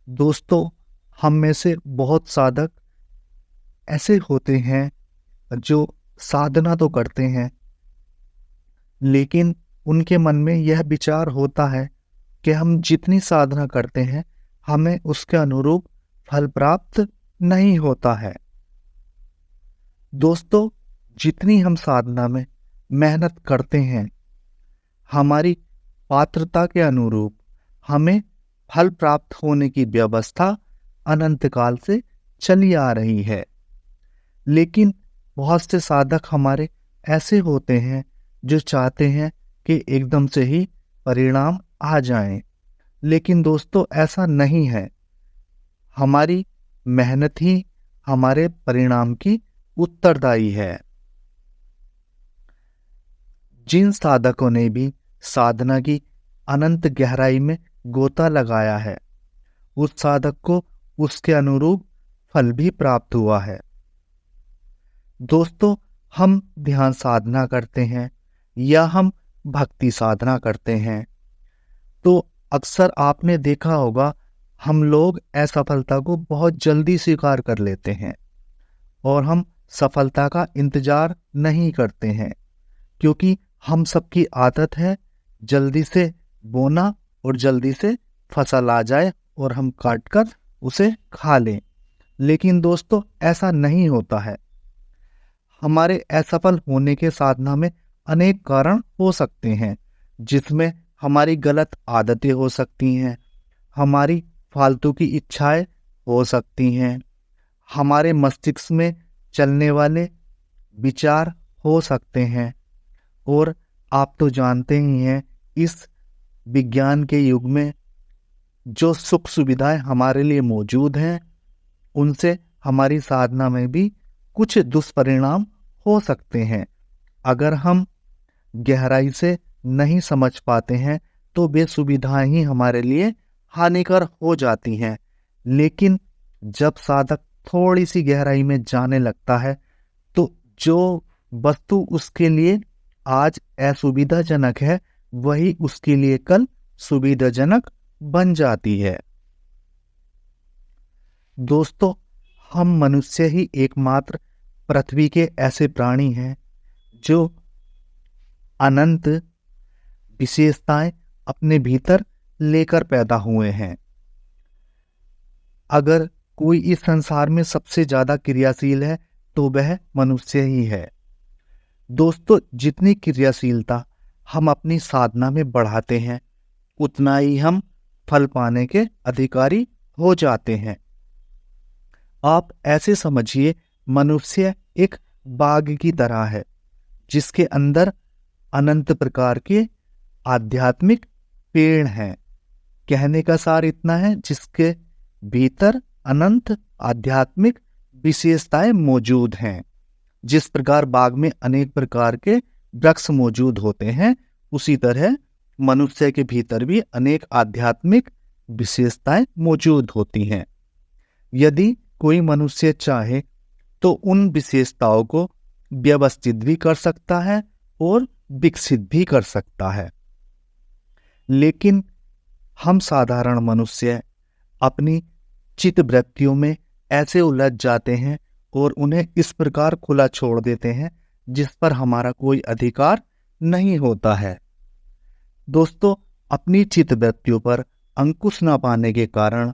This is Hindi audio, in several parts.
दोस्तों, हम में से बहुत साधक ऐसे होते हैं जो साधना तो करते हैं, लेकिन उनके मन में यह विचार होता है कि हम जितनी साधना करते हैं, हमें उसके अनुरूप फल प्राप्त नहीं होता है। दोस्तों, जितनी हम साधना में मेहनत करते हैं, हमारी पात्रता के अनुरूप हमें फल प्राप्त होने की व्यवस्था अनंत काल से चली आ रही है। लेकिन बहुत से साधक हमारे ऐसे होते हैं जो चाहते हैं कि एकदम से ही परिणाम आ जाएं। लेकिन दोस्तों, ऐसा नहीं है। हमारी मेहनत ही हमारे परिणाम की उत्तरदायी है। जिन साधकों ने भी साधना की अनंत गहराई में गोता लगाया है, उस साधक को उसके अनुरूप फल भी प्राप्त हुआ है। दोस्तों, हम ध्यान साधना करते हैं या हम भक्ति साधना करते हैं, तो अक्सर आपने देखा होगा, हम लोग असफलता को बहुत जल्दी स्वीकार कर लेते हैं और हम सफलता का इंतजार नहीं करते हैं, क्योंकि हम सबकी आदत है जल्दी से बोना और जल्दी से फसल आ जाए और हम काट कर उसे खा लें। लेकिन दोस्तों, ऐसा नहीं होता है। हमारे असफल होने के साधना में अनेक कारण हो सकते हैं, जिसमें हमारी गलत आदतें हो सकती हैं, हमारी फालतू की इच्छाएं हो सकती हैं, हमारे मस्तिष्क में चलने वाले विचार हो सकते हैं। और आप तो जानते ही हैं, इस विज्ञान के युग में जो सुख सुविधाएं हमारे लिए मौजूद हैं, उनसे हमारी साधना में भी कुछ दुष्परिणाम हो सकते हैं। अगर हम गहराई से नहीं समझ पाते हैं, तो वे सुविधाएं ही हमारे लिए हानिकर हो जाती हैं। लेकिन जब साधक थोड़ी सी गहराई में जाने लगता है, तो जो वस्तु उसके लिए आज असुविधाजनक है, वही उसके लिए कल सुविधाजनक बन जाती है। दोस्तों, हम मनुष्य ही एकमात्र पृथ्वी के ऐसे प्राणी हैं जो अनंत विशेषताएं अपने भीतर लेकर पैदा हुए हैं। अगर कोई इस संसार में सबसे ज्यादा क्रियाशील है, तो वह मनुष्य ही है। दोस्तों, जितनी क्रियाशीलता हम अपनी साधना में बढ़ाते हैं, उतना ही हम फल पाने के अधिकारी हो जाते हैं। आप ऐसे समझिए, मनुष्य एक बाग की तरह है, जिसके अंदर अनंत प्रकार के आध्यात्मिक पेड़ हैं। कहने का सार इतना है, जिसके भीतर अनंत आध्यात्मिक विशेषताएं मौजूद हैं। जिस प्रकार बाग में अनेक प्रकार के वृक्ष मौजूद होते हैं, उसी तरह मनुष्य के भीतर भी अनेक आध्यात्मिक विशेषताएं मौजूद होती हैं। यदि कोई मनुष्य चाहे तो उन विशेषताओं को व्यवस्थित भी कर सकता है और विकसित भी कर सकता है। लेकिन हम साधारण मनुष्य अपनी चित्त वृत्तियों में ऐसे उलझ जाते हैं और उन्हें इस प्रकार खुला छोड़ देते हैं, जिस पर हमारा कोई अधिकार नहीं होता है। दोस्तों, अपनी चित्त वृत्तियों पर अंकुश न पाने के कारण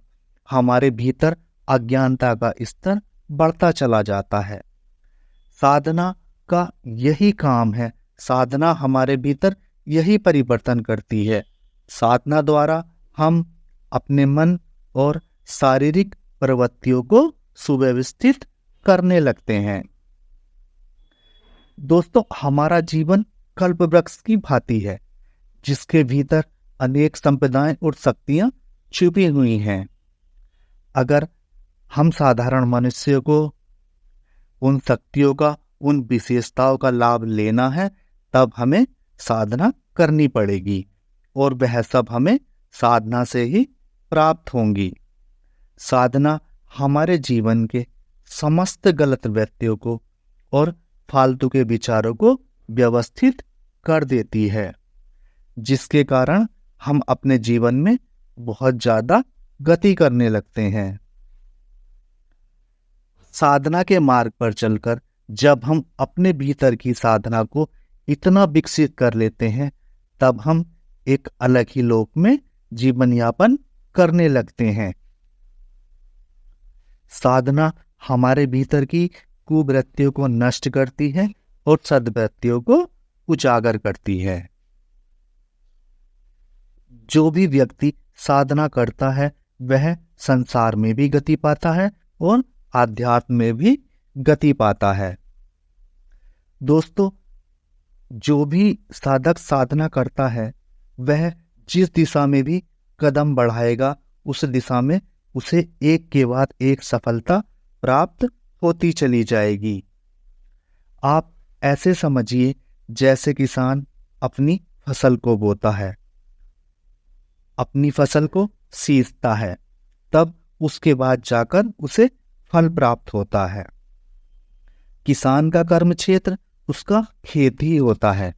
हमारे भीतर अज्ञानता का स्तर बढ़ता चला जाता है। साधना का यही काम है। साधना हमारे भीतर यही परिवर्तन करती है। साधना द्वारा हम अपने मन और शारीरिक प्रवृत्तियों को सुव्यवस्थित करने लगते हैं। दोस्तों, हमारा जीवन कल्प वृक्ष की भांति है, जिसके भीतर अनेक संपदाएं और शक्तियां छुपी हुई हैं। अगर हम साधारण मनुष्य को उन शक्तियों का, उन विशेषताओं का लाभ लेना है, तब हमें साधना करनी पड़ेगी और वह सब हमें साधना से ही प्राप्त होंगी। साधना हमारे जीवन के समस्त गलत वृत्तियों को और फालतू के विचारों को व्यवस्थित कर देती है, जिसके कारण हम अपने जीवन में बहुत ज्यादा गति करने लगते हैं। साधना के मार्ग पर चलकर जब हम अपने भीतर की साधना को इतना विकसित कर लेते हैं, तब हम एक अलग ही लोक में जीवन यापन करने लगते हैं। साधना हमारे भीतर की कुवृत्तियों को नष्ट करती है और सद्वृत्तियों को उजागर करती है। जो भी व्यक्ति साधना करता है वह संसार में भी गति पाता है और आध्यात्म में भी गति पाता है। दोस्तों, जो भी साधक साधना करता है वह जिस दिशा में भी कदम बढ़ाएगा उस दिशा में उसे एक के बाद एक सफलता प्राप्त होती चली जाएगी। आप ऐसे समझिए जैसे किसान अपनी फसल को बोता है, अपनी फसल को सींचता है, तब उसके बाद जाकर उसे फल प्राप्त होता है। किसान का कर्म क्षेत्र उसका खेत ही होता है।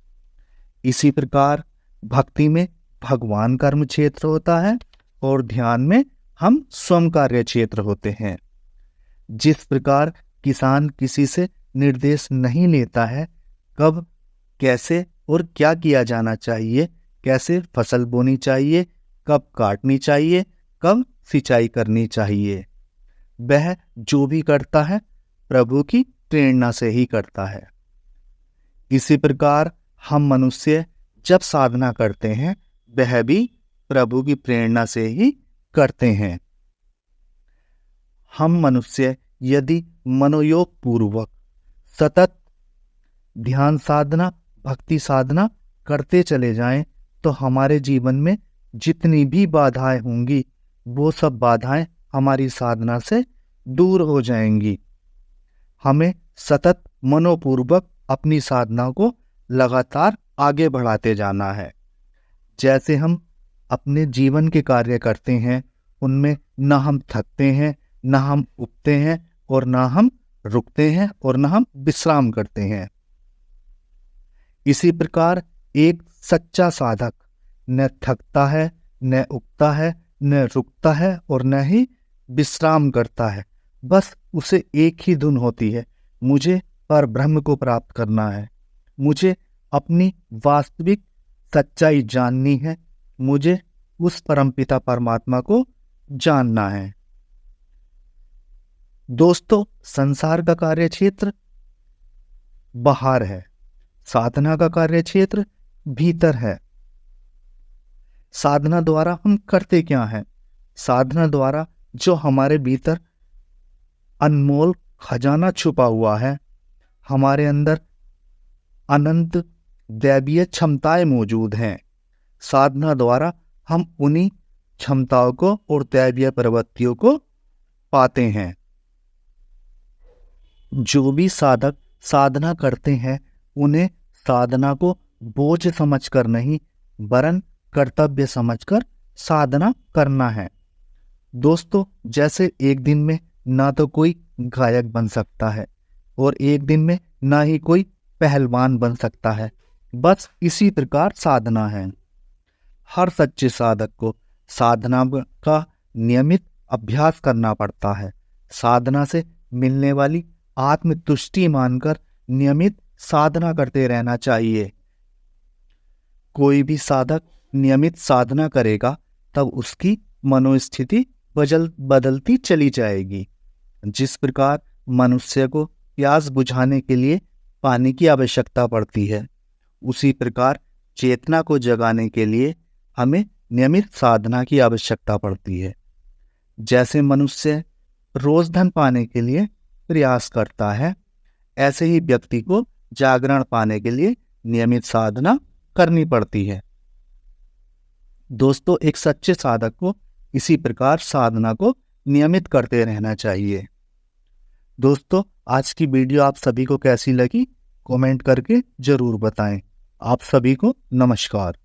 इसी प्रकार भक्ति में भगवान कर्म क्षेत्र होता है और ध्यान में हम स्वयं कार्य क्षेत्र होते हैं। जिस प्रकार किसान किसी से निर्देश नहीं लेता है कब, कैसे और क्या किया जाना चाहिए, कैसे फसल बोनी चाहिए, कब काटनी चाहिए, कब सिंचाई करनी चाहिए, वह जो भी करता है प्रभु की प्रेरणा से ही करता है। इसी प्रकार हम मनुष्य जब साधना करते हैं वह भी प्रभु की प्रेरणा से ही करते हैं। हम मनुष्य यदि मनोयोग पूर्वक सतत ध्यान साधना, भक्ति साधना करते चले जाएं तो हमारे जीवन में जितनी भी बाधाएं होंगी वो सब बाधाएं हमारी साधना से दूर हो जाएंगी। हमें सतत मनोपूर्वक अपनी साधना को लगातार आगे बढ़ाते जाना है। जैसे हम अपने जीवन के कार्य करते हैं उनमें न हम थकते हैं, न हम उबते हैं और न हम रुकते हैं और न हम विश्राम करते हैं। इसी प्रकार एक सच्चा साधक न थकता है, न उगता है, न रुकता है और न ही विश्राम करता है। बस उसे एक ही धुन होती है, मुझे परब्रह्म को प्राप्त करना है, मुझे अपनी वास्तविक सच्चाई जाननी है, मुझे उस परमपिता परमात्मा को जानना है। दोस्तों, संसार का कार्य क्षेत्र बाहर है, साधना का कार्य क्षेत्र भीतर है। साधना द्वारा हम करते क्या हैं? साधना द्वारा जो हमारे भीतर अनमोल खजाना छुपा हुआ है, हमारे अंदर अनंत दैवीय क्षमताएं मौजूद हैं, साधना द्वारा हम उन्हीं क्षमताओं को और दैवीय प्रवृत्तियों को पाते हैं। जो भी साधक साधना करते हैं उन्हें साधना को बोझ समझकर नहीं वरन कर्तव्य समझकर साधना करना है। दोस्तों, जैसे एक दिन में ना तो कोई गायक बन सकता है और एक दिन में ना ही कोई पहलवान बन सकता है, बस इसी प्रकार साधना है। हर सच्चे साधक को साधना का नियमित अभ्यास करना पड़ता है। साधना से मिलने वाली आत्मतुष्टि मानकर नियमित साधना करते रहना चाहिए। कोई भी साधक नियमित साधना करेगा तब उसकी मनोस्थिति बदलती चली जाएगी। जिस प्रकार मनुष्य को प्यास बुझाने के लिए पानी की आवश्यकता पड़ती है, उसी प्रकार चेतना को जगाने के लिए हमें नियमित साधना की आवश्यकता पड़ती है। जैसे मनुष्य रोज धन पाने के लिए प्रयास करता है, ऐसे ही व्यक्ति को जागरण पाने के लिए नियमित साधना करनी पड़ती है। दोस्तों, एक सच्चे साधक को इसी प्रकार साधना को नियमित करते रहना चाहिए। दोस्तों, आज की वीडियो आप सभी को कैसी लगी कमेंट करके जरूर बताएं। आप सभी को नमस्कार।